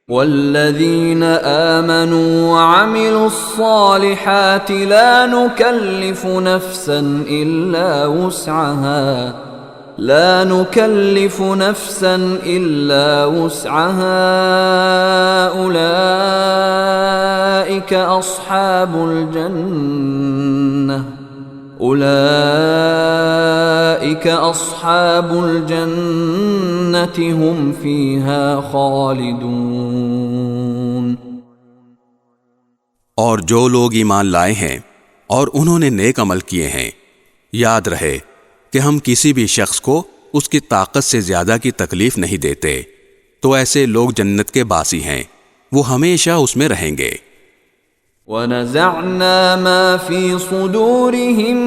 वल्लज़ीन आमनू वअमिलुस सालिहाति ला नुकल्लिफु नफ्सन इल्ला वुस्अहा उलाइक अस्हाबुल जन्नति हुम फीहा खालिदून। और जो लोग ईमान लाए हैं और उन्होंने नेक अमल किए हैं, याद रहे कि हम किसी भी शख्स को उसकी ताकत से ज्यादा की तकलीफ नहीं देते, तो ऐसे लोग जन्नत के बासी हैं, वो हमेशा उसमें रहेंगे। वनज़अना मा फी सुदूरिहिम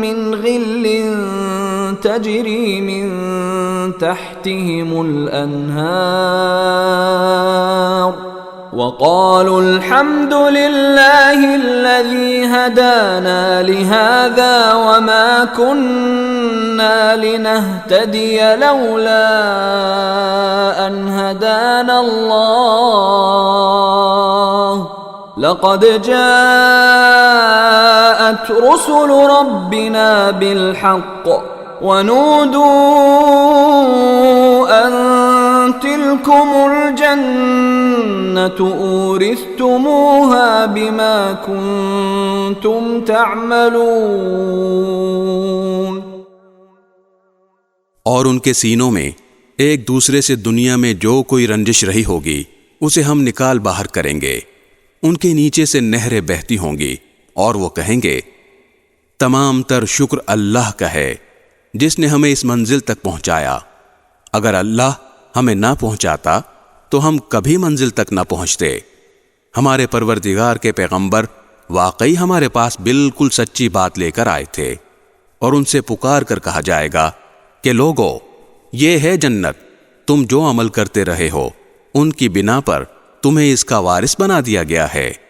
मिन गिल्लिन तजरी मिन तहतिहिमुल अन्हार वक़ालू अल्हम्दुलिल्लाहिल्लज़ी हदाना लिहाज़ा वमा कुन्ना लिनहतदिय लौला अन हदाना अल्लाह लक़द जाअत रुसुलु रब्बिना बिलहक़्क़ वनूदू अन तिलकुमुल जन्नतु ऊरिस्तुमूहा बिमा कुन्तुम तअमलून। और उनके सीनों में एक दूसरे से दुनिया में जो कोई रंजिश रही होगी उसे हम निकाल बाहर करेंगे। उनके नीचे से नहरें बहती होंगी और वो कहेंगे, तमाम तर शुक्र अल्लाह का है जिसने हमें इस मंजिल तक पहुंचाया। अगर अल्लाह हमें ना पहुंचाता तो हम कभी मंजिल तक ना पहुंचते। हमारे परवरदिगार के पैगंबर वाकई हमारे पास बिल्कुल सच्ची बात लेकर आए थे। और उनसे पुकार कर कहा जाएगा कि लोगों, ये है जन्नत, तुम जो अमल करते रहे हो उनकी बिना पर तुम्हें इसका वारिस बना दिया गया है।